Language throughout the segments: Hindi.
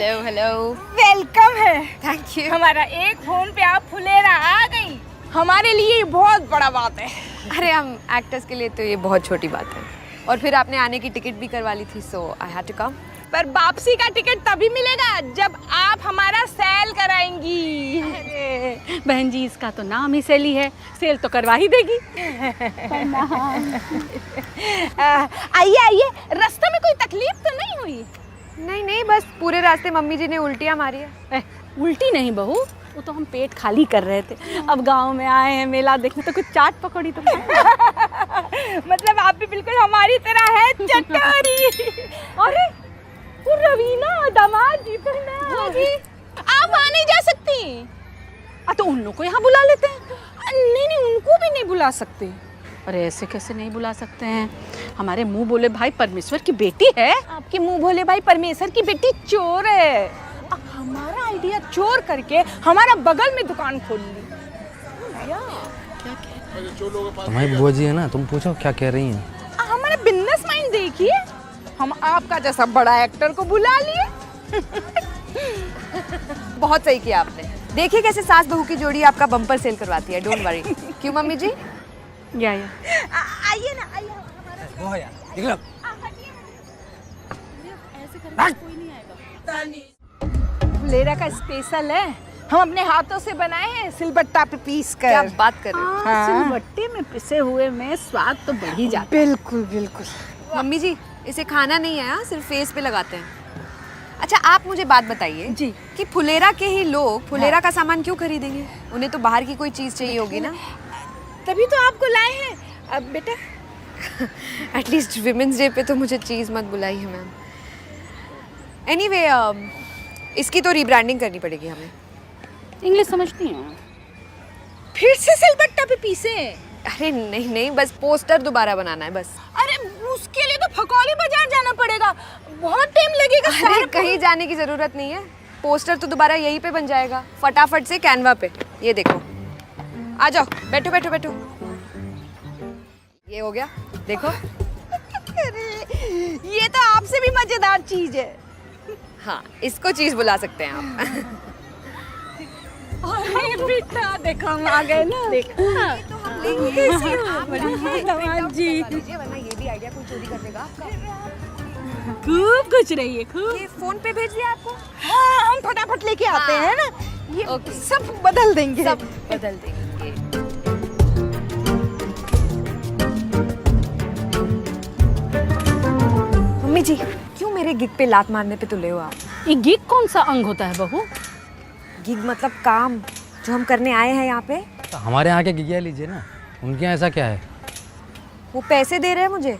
Hello hello. वेलकम है। Thank you. हमारा एक फोन पे आप फुलेरा आ गई, हमारे लिए ये बहुत बड़ा बात है। अरे हम एक्टर्स के लिए तो ये बहुत छोटी बात है। और फिर आपने आने की टिकट भी करवा ली थी, सो आई हैड टू कम। पर वापसी का टिकट तभी मिलेगा जब आप हमारा सेल कराएंगी। अरे बहन जी, इसका तो नाम ही सेली है, सेल तो करवा ही देगी। आइए आइए, रास्ते में कोई तकलीफ तो नहीं हुई? नहीं नहीं, बस पूरे रास्ते मम्मी जी ने उल्टियाँ मारी है। उल्टी नहीं बहू, वो तो हम पेट खाली कर रहे थे। अब गांव में आए हैं मेला देखने, तो कुछ चाट पकौड़ी तो मतलब आप भी बिल्कुल हमारी तरह है चटोरी। अरे वो रवीना दामाद जी जी, आप वहाँ नहीं जा सकती। तो उन लोग को यहाँ बुला लेते हैं। नहीं नहीं, उनको भी नहीं बुला सकते। अरे ऐसे कैसे नहीं बुला सकते हैं? हमारे मुंह बोले भाई परमेश्वर की बेटी है। आपके मुंह भोले भाई परमेश्वर की बेटी चोर है। हमारा आइडिया चोर करके हमारा बगल में दुकान खोल ली। तुम्हारी बुआ जी है ना, तुम पूछो क्या कह रही हैं। हमारा बिजनेस माइंड देखिए, हम आपका जैसा बड़ा एक्टर को बुला लिए। बहुत सही किया आपने। देखिए कैसे सास बहू की जोड़ी आपका बम्पर सेल करवाती है। Don't worry. क्यों मम्मी जी? या आइए ना, आइए। वो यार निकलो। फुलेरा का स्पेशल है, हम अपने हाथों से बनाए हैं सिलबट्टा पे पीस कर। क्या बात कर रहे हो? सिलबट्टे में पिसे हुए में स्वाद तो बढ़ ही जाता बिल्कुल बिल्कुल। मम्मी जी, इसे खाना नहीं है, हाँ, सिर्फ फेस पे लगाते हैं। अच्छा आप मुझे बात बताइए जी कि फुलेरा के ही लोग फुलेरा का सामान क्यों खरीदेंगे? उन्हें तो बाहर की कोई चीज़ चाहिए होगी ना। तभी तो आपको लाए हैं। अब बेटा एटलीस्ट विमेंस डे पे तो मुझे चीज़ मत बुलाइए मैम। एनीवे, इसकी तो रीब्रांडिंग करनी पड़ेगी हमें। इंग्लिश समझती हैं? फिर से सिलबट्टा पे पीसे? अरे नहीं नहीं, बस पोस्टर दोबारा बनाना है बस। अरे उसके लिए तो फकौली बाजार जाना पड़ेगा, बहुत टाइम लगेगा। अरे कहीं जाने की जरूरत नहीं है, पोस्टर तो दोबारा यहीं पे बन जाएगा, फटाफट से कैनवा पे। ये देखो, आ जाओ, बैठो बैठो बैठो। ये हो गया, देखो। अरे ये तो आपसे भी मजेदार चीज है। हाँ, इसको चीज बुला सकते हैं आप। अरे बेटा देखो हम आ गए ना। देखो तो हम लेंगे जी, वरना ये भी आइडिया कोई चोरी कर देगा आपका। खूब कुछ रही है, खूब। ये फोन पे भेज दिया आपको? हाँ, हम फटाफट लेके आते हैं ना, ये ओके। सब बदल देंगे। सब बदल देंगे। मम्मी जी, क्यों मेरे गिग पे लात मारने पे तुले हो आप? ये गिग कौन सा अंग होता है बहू? गिग मतलब काम जो हम करने आए हैं यहाँ पे। तो हमारे यहाँ के गिगिया लीजिए ना, उनके यहाँ ऐसा क्या है? वो पैसे दे रहे हैं मुझे।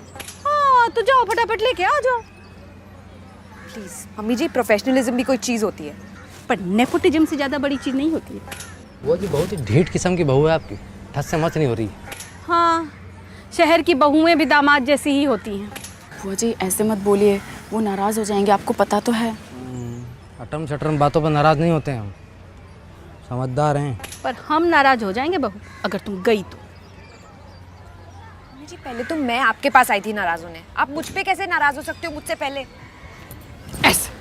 हाँ तो जाओ फटाफट लेके आ जाओ। प्लीज मम्मी जी, प्रोफेशनलिज्म भी कोई चीज़ होती है। पर नेपोटिज्म से ज़्यादा बड़ी चीज़ नहीं होती है। वो जी बहुत ही ढीठ किस्म की बहू है आपकी, ठस से मत नहीं हो रही। हाँ, शहर की बहुएं भी दामाद जैसी ही होती हैं। बुआ जी ऐसे मत बोलिए, वो नाराज़ हो जाएंगे, आपको पता तो है। अटम शटरम बातों पर नाराज़ नहीं होते हैं हम, समझदार हैं। पर हम नाराज हो जाएंगे बहू अगर तुम गई तो। मम्मी जी, पहले तो मैं आपके पास आई थी नाराज होने, आप मुझ पे कैसे नाराज हो सकते हो मुझसे पहले? ऐसे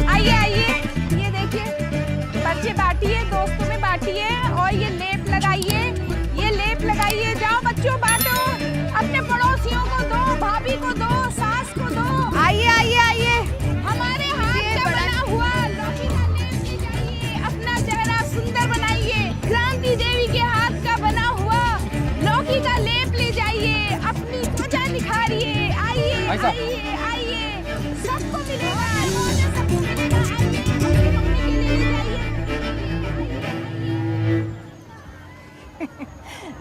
आइए आइए, ये देखिए, बच्चे बांटिए, दोस्तों में बांटिए, और ये लेप लगाइए, ये लेप लगाइए। जाओ बच्चों, बांटो, अपने पड़ोसियों को दो, भाभी को दो, सास को दो। आइए आइए आइए, हमारे हाथ का बना हुआ लौकी का लेप ले जाइए, अपना चेहरा सुंदर बनाइए। क्रांति देवी के हाथ का बना हुआ लौकी का लेप ले जाइए, अपनी त्वचा निखारिए। आइए आइए आइए, सबको मिलेगा, सबको मिलेगा। आइए, अपनी मम्मी के लिए ले जाइए।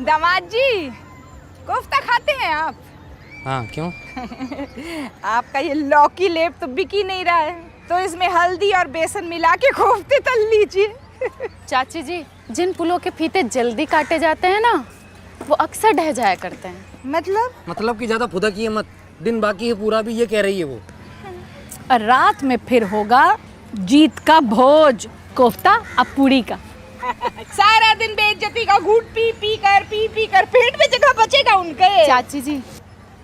दामाद जी, कोफ्ता खाते हैं आप? हाँ क्यों? आपका ये लौकी लेप तो बिक ही नहीं रहा है, तो इसमें हल्दी और बेसन मिला के कोफ्ते तल लीजिए। चाची जी, जिन पुलों के फीते जल्दी काटे जाते हैं ना, वो अक्सर ढह जाया करते हैं। मतलब कि ज़्यादा फुदा किए मत, दिन बाकी है पूरा भी, ये कह रही है वो। और रात में फिर होगा जीत का भोज, कोफ्ता और पूड़ी का। सारा दिन बेइज्जती का घूट पी पी कर पेट में जगह बचेगा उनके। चाची जी,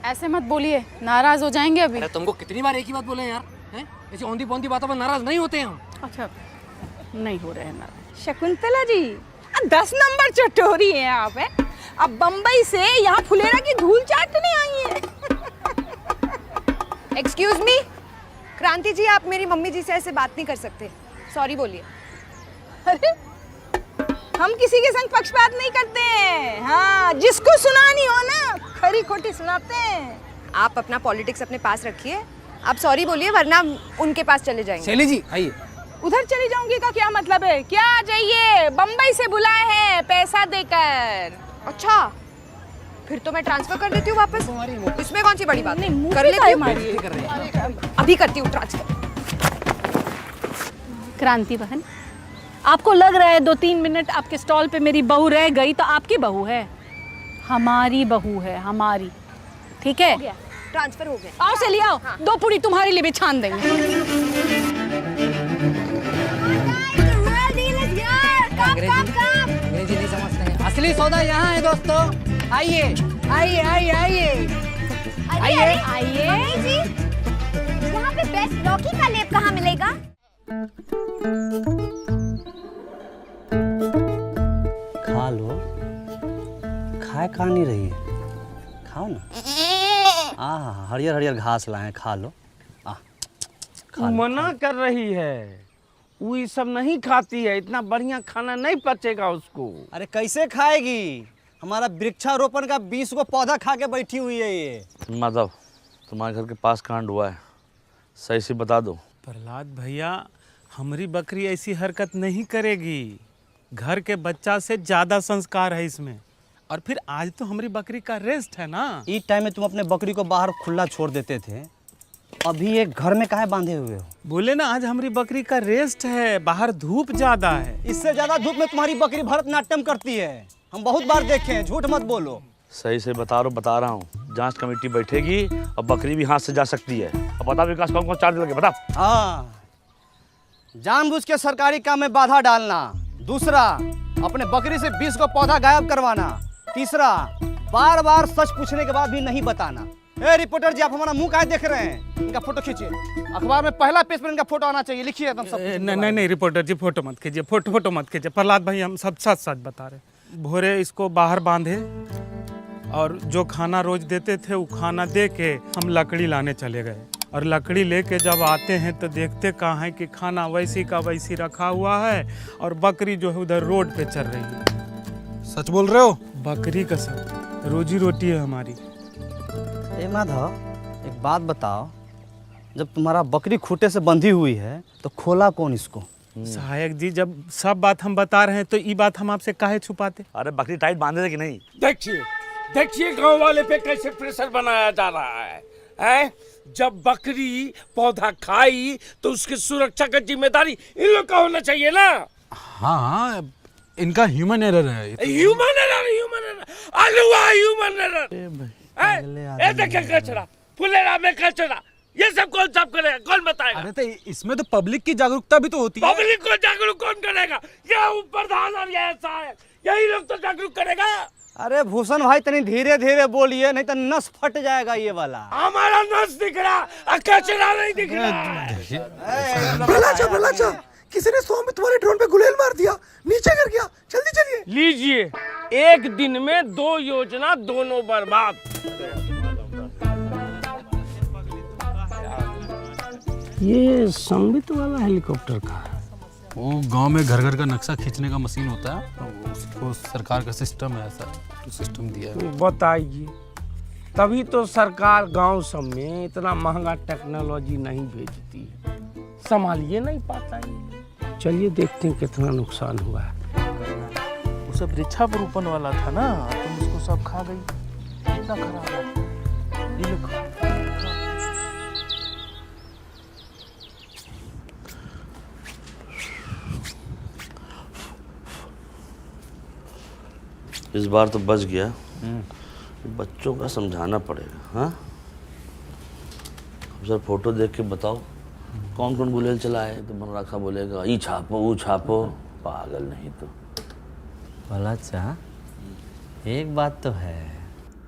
ऐसे मत बोलिए, नाराज हो जाएंगे अभी। अरे तुमको कितनी बार एक ही बात बोले यार, हैं? ऐसी औंधी पौंधी बातों पर नाराज नहीं होते हम। अच्छा, नहीं हो रहे हैं नाराज। शकुंतला जी 10 नंबर चटोरी हैं आप हैं। अब बम्बई से यहाँ फुलेरा की धूल चाटने आई हैं। एक्सक्यूज मी, क्रांति जी, आप मेरी मम्मी जी से ऐसे बात नहीं कर सकते। सॉरी बोलिए। अरे हम किसी के संग पक्षपात नहीं करते हैं। हाँ, जिसको सुनानी हो ना खरी खोटी सुनाते हैं। आप अपना पॉलिटिक्स अपने पास रखिए, आप सॉरी बोलिए वरना उनके पास चले जाएंगे। शैली जी आइए। उधर चली जाऊंगी का क्या मतलब है? क्या जाइए, बम्बई से बुलाए हैं पैसा देकर। अच्छा, फिर तो मैं ट्रांसफर कर देती हूँ वापस। इसमें कौन सी बड़ी बात है? मुंह कर पे लेती काहे हूँ, मारी? कर रहे हैं। अभी करती हूँ ट्रांसफर। क्रांति बहन, आपको लग रहा है 2-3 मिनट आपके स्टॉल पे मेरी बहू रह गई तो आपकी बहू है? हमारी बहू है, हमारी। ठीक है, ट्रांसफर हो गया। आओ से ले आओ। हाँ। 2 पूरी तुम्हारे लिए भी छान देंगे। अंग्रेजी नहीं समझते हैं, असली सौदा यहाँ है दोस्तों। आइए आइए आइए आइए आइए आइए जी, यहाँ पे बेस्ट लौकी का लेप कहाँ मिलेगा? खा लो। खाए खा नहीं रही है, खाओ ना। हरियर हरियर घास लाए हैं, खा लो। खा लो। मना कर रही है, वो ये सब नहीं खाती है। इतना बढ़िया खाना नहीं पचेगा उसको। अरे कैसे खाएगी? हमारा वृक्षारोपण का 20 को पौधा खा के बैठी हुई है ये। माधव, तुम्हारे घर के पास कांड हुआ है, सही से बता दो। प्रहलाद भैया, हमारी बकरी ऐसी हरकत नहीं करेगी। घर के बच्चा से ज्यादा संस्कार है इसमें। और फिर आज तो हमारी बकरी का रेस्ट है ना। इस टाइम में तुम अपने बकरी को बाहर खुला छोड़ देते थे, अभी एक घर में काहे बांधे हुए हो? बोले ना आज हमारी बकरी का रेस्ट है, बाहर धूप ज्यादा है। इससे ज्यादा धूप में तुम्हारी बकरी भरतनाट्यम करती है, हम बहुत बार देखे हैं, झूठ मत बोलो। सही से बता रहा हूँ। जांच कमेटी बैठेगी और बकरी भी हाथ से जा सकती है। अब बता विकास, कौन कौन चार्ज लगे बता। हाँ, जानबूझ के सरकारी काम में बाधा डालना। दूसरा, अपने बकरी से 20 को पौधा गायब करवाना। तीसरा, बार बार सच पूछने के बाद भी नहीं बताना। ए रिपोर्टर जी, आप हमारा मुंह काहे देख रहे हैं? इनका फोटो खींचिए, अखबार में पहला पेज पर इनका फोटो आना चाहिए। लिखिए एकदम सब। नहीं रिपोर्टर जी, फोटो मत खींचिए, फोटो मत खींचिए। प्रहलाद भाई, हम सब सच सच बता रहे। भोरे इसको बाहर बांधे और जो खाना रोज देते थे वो खाना दे के हम लकड़ी लाने चले गए। और लकड़ी लेके जब आते हैं तो देखते कहाँ है कि खाना वैसी का वैसी रखा हुआ है और बकरी जो है उधर रोड पे चल रही है। सच बोल रहे हो? बकरी का सब रोजी रोटी है हमारी। ए माधव, एक बात बताओ, जब तुम्हारा बकरी खूंटे से बंधी हुई है तो खोला कौन इसको? सहायक जी, जब सब बात हम बता रहे हैं तो ये बात हम आपसे काहे छुपाते? अरे बकरी टाइट बांधे थे कि नहीं? देखिए गांव वाले पे कैसे प्रेशर बनाया जा रहा है? जब बकरी पौधा खाई तो उसकी सुरक्षा का जिम्मेदारी इन लोग का होना चाहिए ना। हाँ, इनका ह्यूमन एरर है। ह्यूमन एरर आलूआ ह्यूमन एरर। ए देखिए कचरा, फुलेरा में कचरा, ये सब कौन साफ करेगा? कौन बताएगा? अरे तो इसमें तो पब्लिक की जागरूकता भी तो होती है। पब्लिक को जागरूक कौन करेगा? ये प्रधान और ये सहायक, यही लोग तो जागरूक करेगा। अरे भूषण भाई, तनी धीरे धीरे बोलिए, नहीं तो नस फट जाएगा ये वाला। हमारा नस दिख रहा, कचरा नहीं दिख रहा। प्रहलाद, किसी ने स्वामी तुम्हारे ड्रोन पे गुलेल मार दिया, नीचे गिर गया, जल्दी चलिए। लीजिए, एक दिन में 2 योजना, दोनों बर्बाद। ये संबित वाला हेलीकॉप्टर का है। वो गांव में घर घर का नक्शा खींचने का मशीन होता है, तो उसको सरकार का सिस्टम है, ऐसा तो सिस्टम दिया है। बताइए, तभी तो सरकार गांव सब में इतना महंगा टेक्नोलॉजी नहीं भेजती है, संभालिए नहीं पाता है। चलिए देखते हैं कितना नुकसान हुआ है। वो सब वृक्षारोपण वाला था ना, तुम उसको सब खा गई, कितना खराब है। ये लो। इस बार तो बच गया। बच्चों का समझाना पड़ेगा। हाँ, सर फोटो देख के बताओ कौन कौन गुलेल चला है, तो मनराखा बोलेगा ई छापो वो छापो, पागल नहीं तो। भला, एक बात तो है,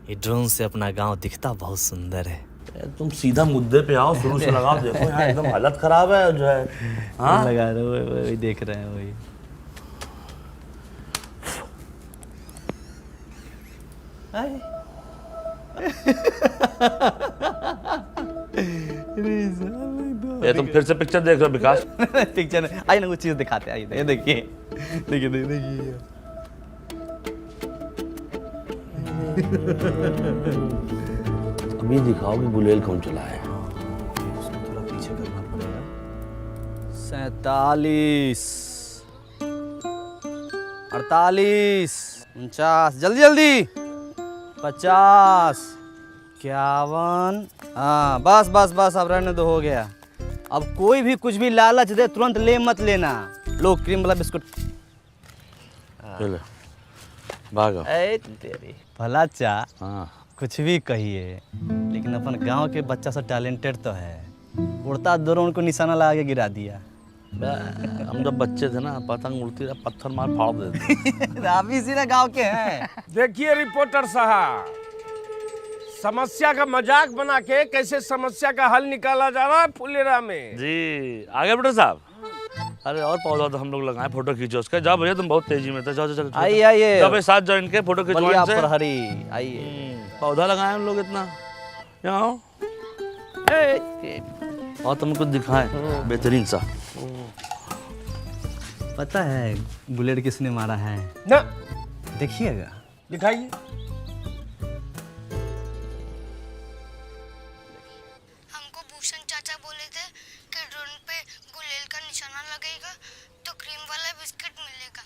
ये ड्रोन से अपना गांव दिखता बहुत सुंदर है। तुम सीधा मुद्दे पे आओ, शुरू से लगाओ। देखो यहाँ एकदम हालत खराब है जो है। हाँ लगा रहे हो, वही देख रहे हैं वही। ये तुम फिर से पिक्चर देख रहे हो विकास? पिक्चर आइए ना, कुछ चीज दिखाते हैं। आइए देखिए देखिए देखिए। अभी दिखाओ कि गुलेल कौन चला है। उसको थोड़ा पीछे करना पड़ेगा। 47 48 49 जल्दी जल्दी 50 51। हाँ बस बस बस, अब रहने दो, हो गया। अब कोई भी कुछ भी लालच दे तुरंत ले मत लेना। लो क्रीम वाला बिस्कुट। चलो भागो। तेरी भला चा। हाँ कुछ भी कहिए, लेकिन अपन गांव के बच्चा सब टैलेंटेड तो है। उड़ता ड्रोन को निशाना लगा के गिरा दिया। हम जब बच्चे थे ना, पतंग उड़ती रहा, पत्थर मार फाड़ देते। आप इसी ना गांव के हैं। देखिए रिपोर्टर साहब, समस्या का मजाक बना के कैसे समस्या का हल निकाला जा रहा है फुलेरा में। जी आगे बेटा साहब। अरे और पौधा तो हम लोग लगाए, फोटो खींचो उसका। जाओ भैया, तुम बहुत तेजी में थे। जाओ चलो आइए आइए। जाओ साथ जाओ इनके, फोटो खिंचवाने से। प्रहरी आइए। पौधा लगाए हम लोग इतना। यहाँ आओ और तुमको दिखाएं बेहतरीन सा। पता है बुलेट किसने मारा है? ना देखिएगा। दिखाइए। हमको भूषण चाचा बोले थे कि ड्रोन पे गुलेल का निशाना लगेगा तो क्रीम वाला बिस्किट मिलेगा।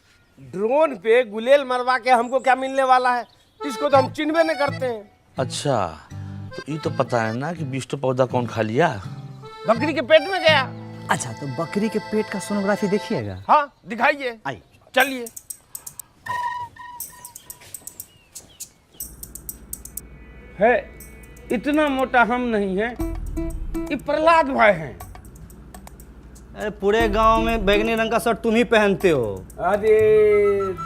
ड्रोन पे गुलेल मरवा के हमको क्या मिलने वाला है? इसको तो हम चिन्हबे नहीं करते हैं। अच्छा तो ये तो पता है ना कि 20 पौधा कौन खा लिया? बकरी के पेट में गया। अच्छा तो बकरी के पेट का सोनोग्राफी देखिएगा। हाँ दिखाइए। आइए चलिए। है इतना मोटा हम नहीं है, ये प्रहलाद भाई हैं। अरे पूरे गांव में बैगनी रंग का शर्ट तुम ही पहनते हो। अरे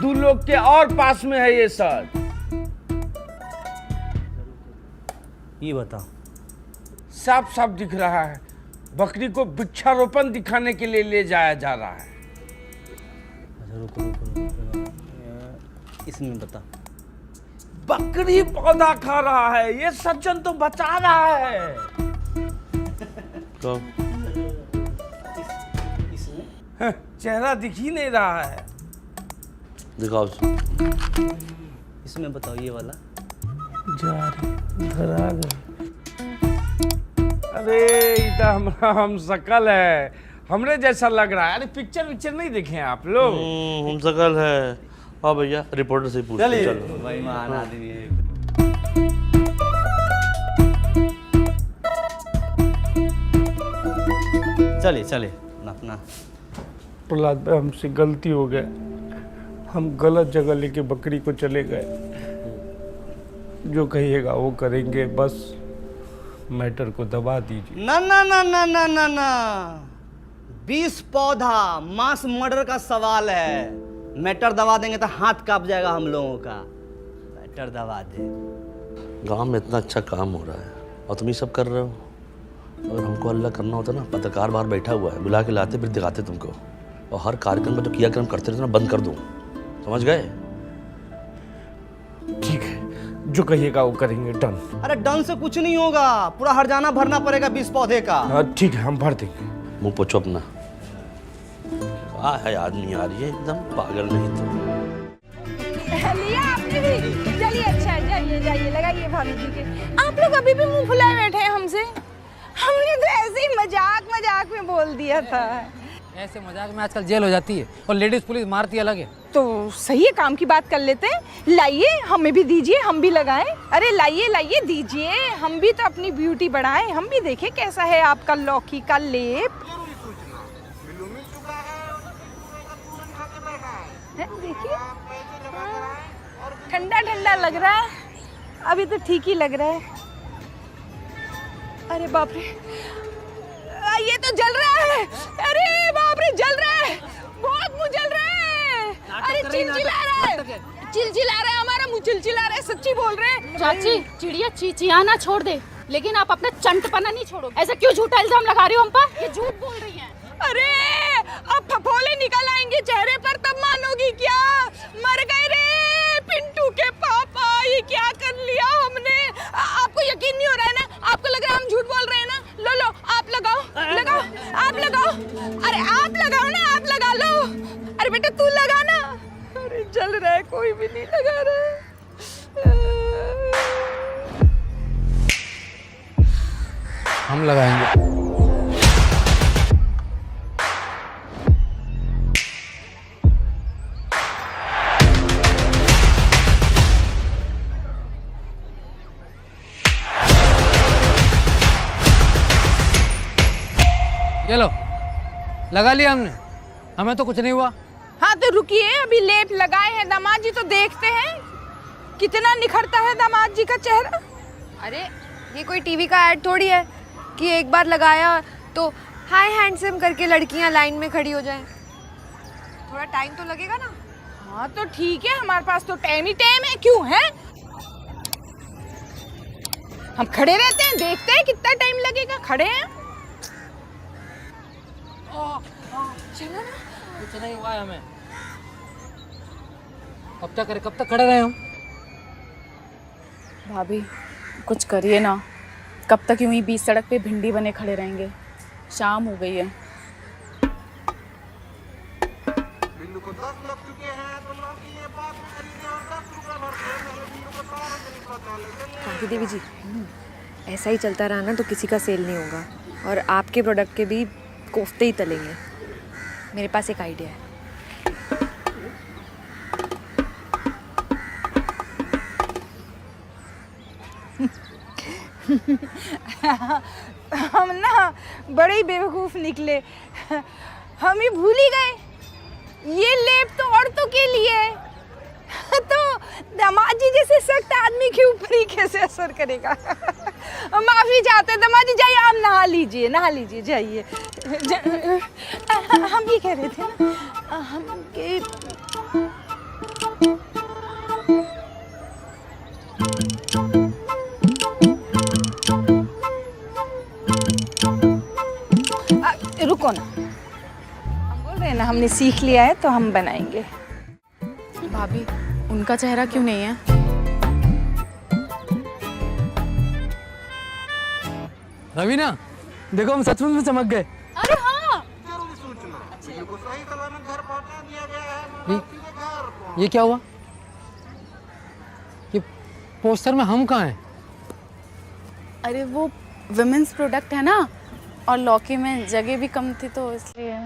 2 लोग के और पास में है ये शर्ट। ये बताओ। साफ साफ दिख रहा है बकरी को वृक्षारोपण दिखाने के लिए ले जाया जा रहा है। अच्छा रुको। इसमें बता। बकरी पौधा खा रहा है, ये सज्जन तो बचा रहा है। तो चेहरा दिख ही नहीं रहा है। दिखाओ। इसमें बताओ ये वाला। धरा गए। अरे इतना हमारा हम शकल है, हमरे जैसा लग रहा है। अरे पिक्चर नहीं देखे आप लोग? हम शकल है। हाँ भैया रिपोर्टर से पूछ चलो भाई, महान आदमी है। चलिए चलिए अपना। प्रहलाद भाई हमसे गलती हो गया, हम गलत जगह लेके बकरी को चले गए। जो कहिएगा वो करेंगे, बस मैटर को दबा दीजिए। ना ना ना ना ना ना ना 20 पौधा मास मर्डर का सवाल है। मैटर दबा देंगे तो हाथ कांप जाएगा हम लोगों का। मैटर दबा दे। गांव में इतना अच्छा काम हो रहा है और तुम ये सब कर रहे हो। अगर हमको अल्लाह करना होता ना, पत्रकार बाहर बैठा हुआ है, बुला के लाते फिर दिखाते तुमको। और हर कार्यक्रम में जो क्रियाक्रम करते रहते ना, बंद कर दूँ। समझ गए? ठीक है, जो कहिएगा वो करेंगे। डन। अरे डन से कुछ नहीं होगा, पूरा हरजाना भरना पड़ेगा 20 पौधे का। ठीक है, हम भर देंगे। मुंह पोछो अपना। है आदमी यार, ये एकदम पागल नहीं तो। लिया आपने भी? चलिए अच्छा है, जाइए जाइए लगाइए भाभी जी के। आप लोग अभी भी मुंह फुलाए बैठे हैं हमसे? हमने तो ऐसे ही मजाक में बोल दिया था। ऐसे मजाक में आजकल जेल हो जाती है और लेडीज पुलिस मारती अलग है। तो सही है, काम की बात कर लेते हैं। लाइए हमें भी दीजिए, हम भी लगाएं। अरे लाइए दीजिए, हम भी तो अपनी ब्यूटी बढ़ाएं, हम भी देखें कैसा है आपका लौकी का लेप। देखिए ठंडा ठंडा लग रहा है, अभी तो ठीक ही लग रहा है। अरे बाप रे, ये तो जल रहा है। अरे बाप रे, जल रहा है, बहुत मुंह जल रहा है। अरे चिलचिला रहा है, चिलचिला रहे, हमारा मुंह चिलचिला रहे, सच्ची बोल रहे हैं। चाची चिड़िया चीचियाना छोड़ दे, लेकिन आप अपना चंटपना नहीं छोड़ोगे। ऐसा क्यों झूठा इल्जाम लगा रही हो हम पर? ये झूठ बोल रही हैं। अरे अब फफोले निकल आएंगे चेहरे पर, तब मानोगी क्या? मर गए रे पिंटू के पापा, ये क्या कर लिया हमने? आपको यकीन नहीं हो रहा है ना? आपको लग रहा है हम झूठ बोल रहे हैं ना? लो लो आप लगाओ, लगाओ, आप लगाओ। अरे आप लगाओ ना, आप लगा लो। अरे बेटा तू लगा ना। अरे जल रहा है, कोई भी नहीं लगा रहा है। हम लगाएंगे। चलो लगा लिया हमने, हमें तो कुछ नहीं हुआ। हाँ तो रुकिए, अभी लेप लगाए हैं दामाद जी, तो देखते हैं कितना निखरता है दामाद जी का चेहरा। अरे ये कोई टीवी का ऐड थोड़ी है कि एक बार लगाया तो हाय हैंडसम करके लड़कियां लाइन में खड़ी हो जाएं। थोड़ा टाइम तो लगेगा ना। हाँ तो ठीक है, हमारे पास तो टाइम ही टाइम है, क्यों है? हम खड़े रहते हैं, देखते हैं कितना टाइम लगेगा, खड़े हैं। चलो ना। कुछ नहीं हुआ है हमें। कब तक खड़े रहे हम? भाभी कुछ करिए ना, कब तक यूं ही बीच सड़क पे भिंडी बने खड़े रहेंगे? शाम हो गई है। काकी देवी जी, ऐसा ही चलता रहा ना तो किसी का सेल नहीं होगा, और आपके प्रोडक्ट के भी कोफ्ते ही तलेंगे। मेरे पास एक आइडिया है। हम ना बड़े ही बेवकूफ़ निकले, हम ही भूल ही गए ये लेप तो औरतों के लिए है, तो दामाद जी जैसे सख्त आदमी के ऊपर ही कैसे असर करेगा? माफ़ी चाहते हैं दामाद जी, जाइए आप नहा लीजिए जाइए। हम ये कह रहे थे ना, हम के रुको ना, हम बोल रहे हैं ना हमने सीख लिया है तो हम बनाएंगे। भाभी उनका चेहरा क्यों नहीं है? रवीना देखो, हम सचमुच में चमक गए। अरे हाँ, ये क्या हुआ? ये पोस्टर में हम कहाँ हैं? अरे वो विमेंस प्रोडक्ट है ना, और लॉकी में जगह भी कम थी तो इसलिए।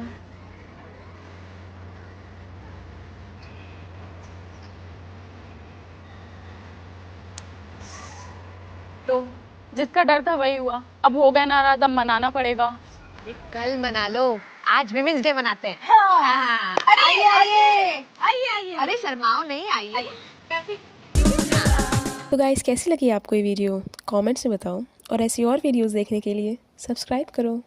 तो जिसका डर था वही हुआ, अब हो गया नाराज, अब मनाना पड़ेगा। कल मना लो, आज विमेंस डे मनाते हैं। आइए। अरे शर्माओ नहीं, आइए। तो गाइस कैसी लगी आपको ये वीडियो? कमेंट्स में बताओ, और ऐसी और वीडियोस देखने के लिए सब्सक्राइब करो।